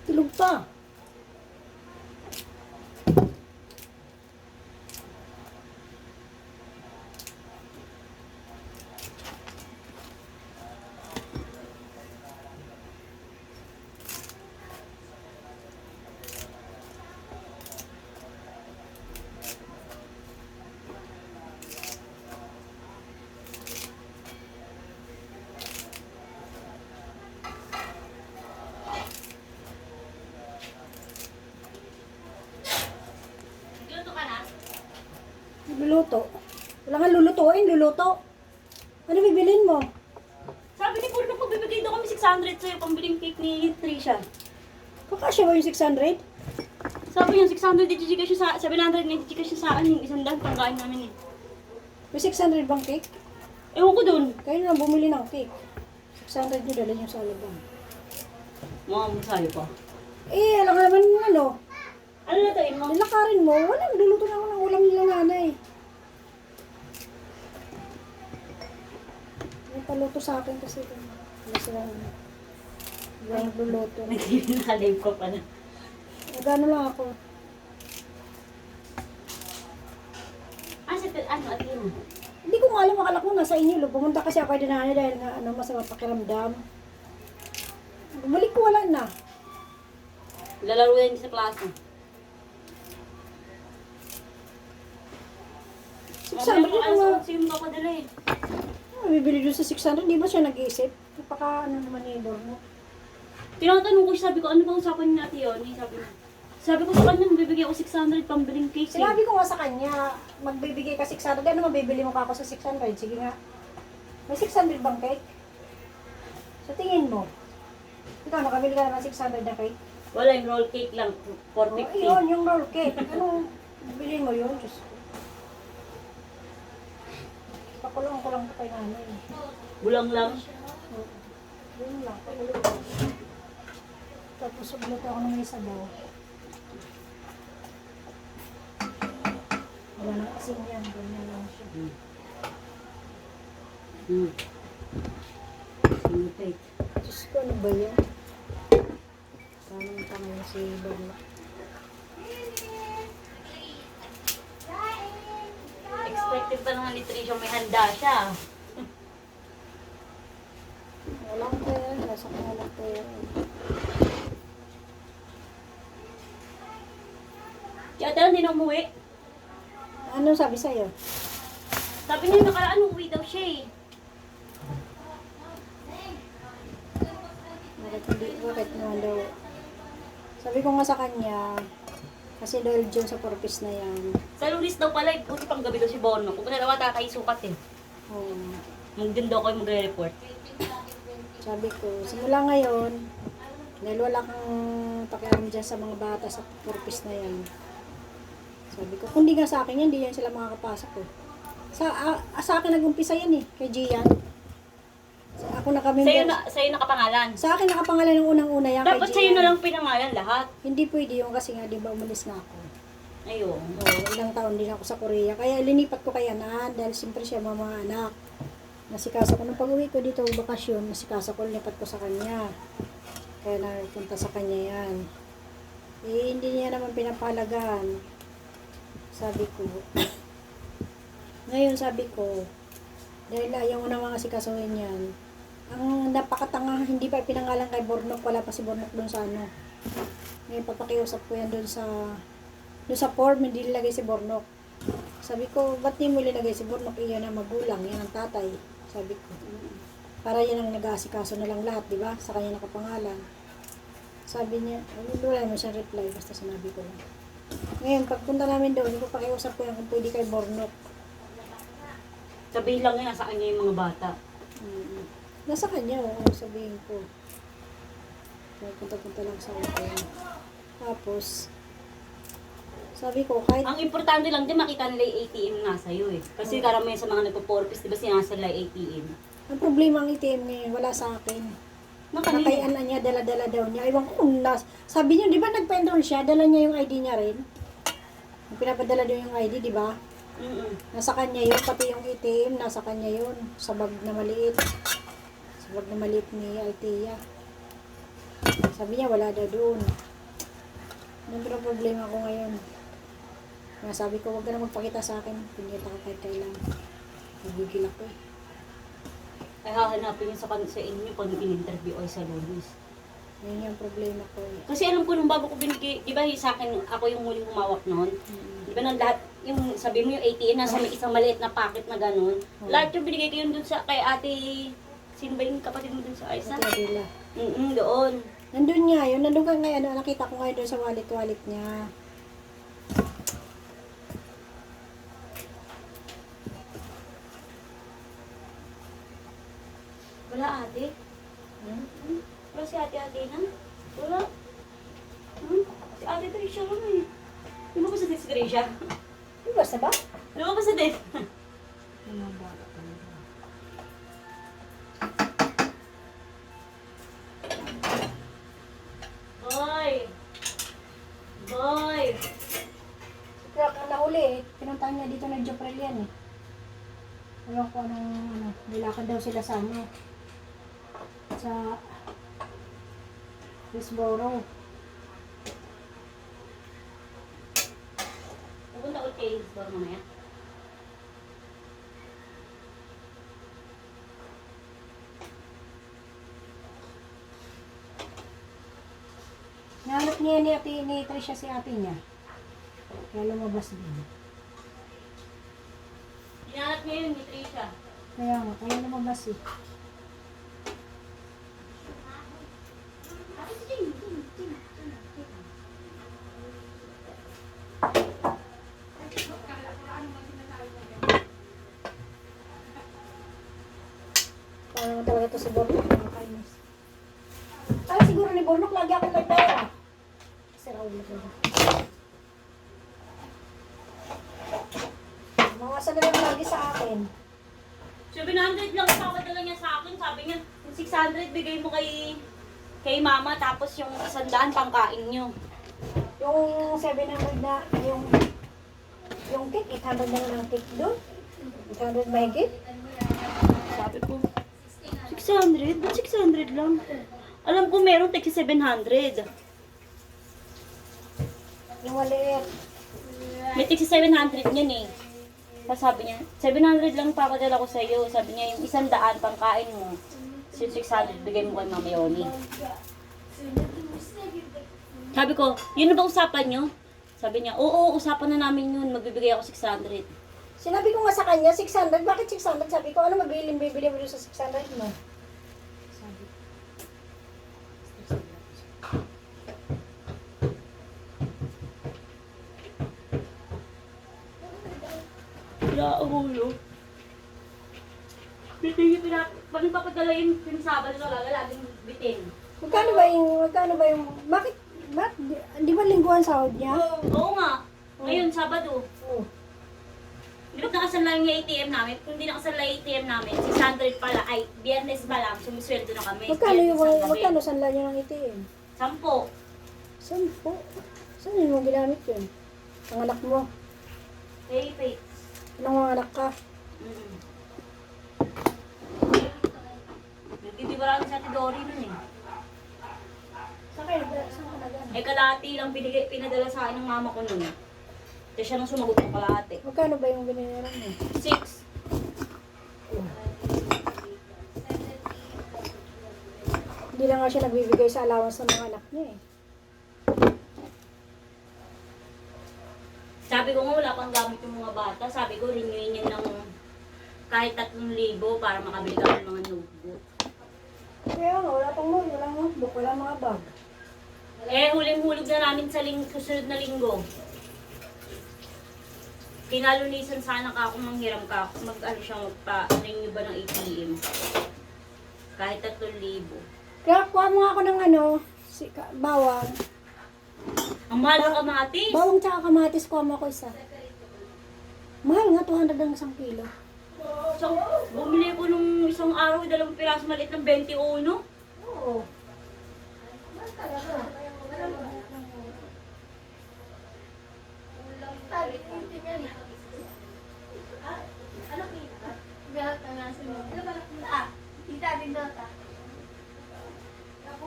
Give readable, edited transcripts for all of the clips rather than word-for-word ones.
Tulog pa. Luluto. Wala nga lulutuin, luluto. Ano bibilin mo? Sabi ni Puro, magbibigay daw kami 600 sa'yo, pambiling cake ni Trisha. Kakasya ba yung 600? Sabi niya, 600 i-gcash siya sa, 700 na i-gcash siya sa akin, yung isang daan pangkain namin eh. May 600 bang cake? Ewan ko dun. Kayo na bumili ng cake. 600 nyo dala nyo sa alabang. Mga masayo pa. Eh, alam ka naman ano. Ano na tayo mo? Nilakarin mo. Wala, luluto na ako ng ulam nila nanay. May paluto sa akin kasi. Wala silang nagluluto. Naka-live ko pa na. Nagano lang ako. Ano, at yun? Hindi ko nga alam, akala ko nasa inyo. Pumunta kasi ako kay nanay dahil nga ano, masama pakiramdam. Bumalik ko, wala na. Lalaro yan sa plaza. 600 Mamaya yung alas 11 yung papadala eh. bibili doon sa 600, di ba siya nag-iisip? Napaka ano naman ni Borno. Tinatanong ko siya, sabi ko, ano bang usapan niya natin yun? Sabi ko sa kanya, magbibigay ako 600 pambiling cake eh. Sinabi ko nga sa kanya, magbibigay ka 600, ano mabibili mo pa ako sa 600? Sige nga. May 600 bang cake? Sa tingin mo? Ikaw, nakabili ka na ng 600 na cake? Wala, yung roll cake lang, Oh, 450. yun, yung roll cake. Ano, bilhin mo yun? Diyos ko. Pakulong ko lang ito kay nanay. Bulang lang. Yun lang, pakulong ko. Tapos subluto ako ng may sabaw. Wala nang asin yan, ganyan lang siya. Sinutay. Diyos ko, ano ba yan? Parang tanga si Borno. Expected pa naman ni Trisha may handa siya. Walang pera, nasa kanya lang pera. Kaya tayo hindi na umuwi. Ano sabi sa'yo? Sabi niya nakaraan umuwi daw siya eh. Bakit naman daw? Sabi ko nga sa kanya, kasi dahil dyan sa purpose na yan. Sa Lulis daw pala, buti pang gabi daw si Bono. Kung pala tatay sukat eh. Magdun daw kayo magre-report. Sabi ko, simula ngayon, dahil wala kang pakialam dyan sa mga bata sa purpose na yan. Sabi ko, kung di nga sa akin yan, di yan sila makakapasok eh. Sa akin nag-umpisa yan eh, kay Gian. Ako na kami. Sa'yo nakapangalan. Sa akin nakapangalan ng unang-una yan Dapat kay sa'yo Gian. na lang pinangalan lahat. Hindi pwede yung kasi nga di ba umalis na ako. Ayun. Ilang taon din ako sa Korea. Kaya linipat ko kay Anan dahil siyempre siya mga anak. Nasikaso ko nung pag-uwi ko dito bakasyon, nasikaso ko, linipat ko sa kanya. Kaya napunta sa kanya yan. Eh, hindi niya naman pinapalagaan. Sabi ko. Ngayon sabi ko, dahil ayaw mo na mga sikasuhin yan, ang napakatanga, hindi pa pinangalan kay Bornok, wala pa si Bornok doon sa ano. Ngayon papakiusap ko yan doon sa form, hindi nilagay si Bornok. Sabi ko, ba't di mo nilagay si Bornok? Iyan ang magulang, yan ang tatay. Sabi ko, para yan ang nag-aasikaso na lang lahat, di ba? Sa kanya nakapangalan. Sabi niya, wala naman siyang reply, basta sinabi ko lang. Ngayon, pagpunta namin doon, hindi ko pakiusap ko yan kung pwede kay Bornok. Sabihin lang niya, nasa kanya yung mga bata. Nasa kanya, oo, sabihin ko. Punta-punta lang sa akin. Tapos, sabi ko, kahit Ang importante lang din, makita nila yung ATM nga sa'yo eh. Kasi karamihan sa mga nagpo-porpis, di ba sinasa nila yung ATM? ang problema ang ATM ngayon, wala sa akin. Nakayaan na niya, dala-dala daw niya. Iwan ko kung sabi niya, di ba nagpa-enroll siya, dala niya yung ID niya rin. Pinapadala daw yung ID, di ba? Nasa kanya yun, pati yung ATM, nasa kanya yun. Sa bag na maliit. Sa bag na maliit ni Althea. Sabi niya, wala daw doon. Ano pero problema ko ngayon? Kaya sabi ko, huwag ka na magpakita sa akin. Pinita ka kahit kailan. Nagigil ako eh. Ay hahanapin niya sa inyo pag in-interview ay sa Lunes. Yun yung problema ko eh. Kasi alam ko nung bago ko binigay, di ba sa akin, ako yung muling humawak noon. Di ba nang lahat, yung sabi mo yung ATM nasa may isang maliit na packet na ganun. Lahat yung binigay ko yun dun sa, kay ate, sino ba yung kapatid mo dun sa Aisa? Ate Adela. Doon. Nandun nga yun. Nandun ka ngayon. Nakita ko ngayon doon sa wallet niya. Wala ate. Wala si ate na? Wala. Si ate Tricia lang eh. Di ba ba sa si Tricia? Basta ba? Di ba ba sa din? Boy! Boy! Si Clark ang nahuli eh. Pinuntahan niya dito ng Joprel yan eh. Ewan ko anong nilakad daw sila sa sa Westboro. Pupunta ko kay Hillsborough mamaya. Nahanap niya ni Tricia si ate niya. Kaya lumabas din. Hinanap niya yun ni Tricia. Kaya lumabas eh. Paano naman talaga to si Bornok? Nakakainis. Ay, siguro ni Bornok lagi ako may pera. Sira ulo ko. Mga salamat lagi sa akin. 700 lang papadala niya sa akin. Sabi niya, yung 600 bigay mo kay mama, tapos yung 100 pangkain niyo. Yung 700 na, yung cake, 800 na lang ang cake doon. 800 mahigit. Sabi ko, 600? Ba't 600 lang? Alam ko meron tig 700. Yung maliit. May tig 700 yan eh. Tapos sabi niya, 700 lang papadala ko sa iyo. Sabi niya, yung 100 pangkain mo. Yung 600 bigay mo kay Mama Yoni. Sabi ko, yun na ba usapan nyo? Sabi niya, oo, usapan na namin yun. Magbibigay ako 600. Sinabi ko nga sa kanya, 600. Bakit 600? Sabi ko, ano bibili mo doon sa 600 mo? Sabi. Wala ang ulo. Bitin yung pag papadala yung Sabado na laging bitin. Magkano ba yung, bakit, di ba lingguhan sahod niya? Oo nga. Ngayon, Sabado. Oo. Di ba nakasanla yung ATM namin? Kung di nakasanla yung ATM namin, 600 pala, ay, Biyernes pa lang, sumisweldo na kami. Magkano sanla niya ng ATM? 10. 10 po. Saan yun mo ginamit yun? Ang anak mo. Pay. Anong mga anak ka? Nagtitibaraan sa Ate Dory nun eh. Saan ka nagano? Eh, kalahati lang pinadala sa akin ng mama ko nun. Kaya siya nang sumagot ng kalahati. Magkano ba yung binayaran mo? 6. Hindi lang nga siya nagbibigay sa allowance ng mga anak niya eh. Sabi ko nga wala pang gamit yung mga bata. Sabi ko renewin yan ng kahit 3,000 para makabili kami ng mga notebook. Kaya nga, wala pang mall, walang notebook, walang mga bag. Eh, huling-hulog na namin sa susunod na linggo. Kinalunisan sana ka kung manghiram ka. Mag-ano siya, magpa-renew ba ng ATM. Kahit 3,000. Kaya kuha mo nga ako ng bawang. Ang mahal ng kamatis. Bawang tsaka kamatis, kuha mo ako isa. Mahal nga, 200 ang isang kilo. So, bumili ko nung isang araw, 2 piraso maliit ng 21. Oo. Mahal talaga.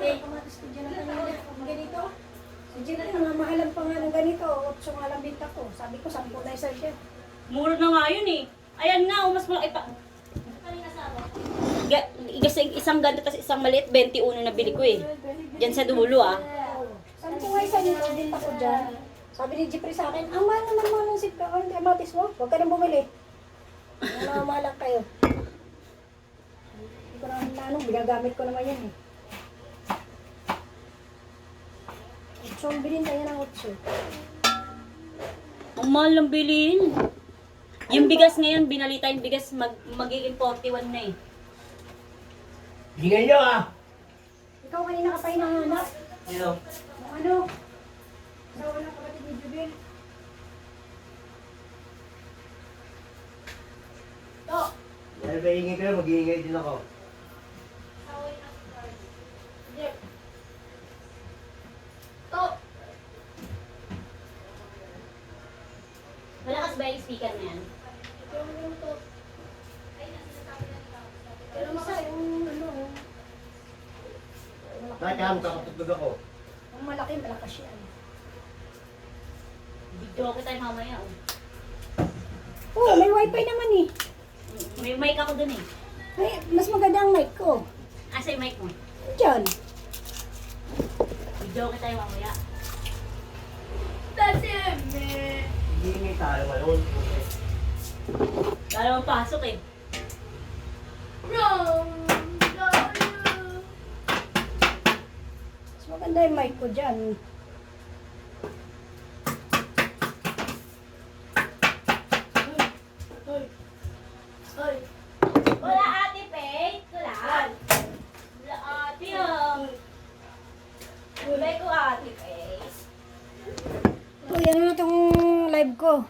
Kamatis ko dyan. Siyempre, nangamahalan pa nga ng ganito. 8 nga lang binta ko. Sabi ko, 10 na isa siya. Mura na nga yun eh. Ayan nga, mas malaki pa. Isang ganda tapos isang maliit, 21 na bili ko eh. Diyan sa dulo ah. 10 nga isa dito, binta ko dyan. Sabi ni Jeffrey sa akin, ang mahal naman mga ng sipka. Ang kamatis mo, huwag ka nang bumili. Nangamahalan kayo. Hindi ko naman nanong, binagamit ko naman yan eh. 8 ang bilhin na yan ang 8. Ang mahal ng bilhin. Yung bigas ngayon, binalita yung bigas magiging 41 na eh. Hingay nyo ah! Ikaw kanina ka pa hinahanap. Sino? Ang ano? Sawa ng kapatid ni Jubil. To! Dahil ba hingay kayo, mag-hingay din ako. Jeff. To! Malakas ba yung speaker na yan? Yung to. Pero isa yung ano. Bakit ka makakatugtog ako? Ang malaki, malakas yan. Video ko tayo mamaya oh. Oh, may wifi naman eh. May mic ako dun eh. Ay, mas maganda ang mic ko. Asa yung mic mo? Diyan. Video ko tayo mamaya. Hingay tayo ngayon. Lalo mong pasok eh. Mas maganda yung mic ko dyan. Wala ate, Faith. Wala. Wala ate ang. Kulay ko ate, Faith. So, yan na itong live ko.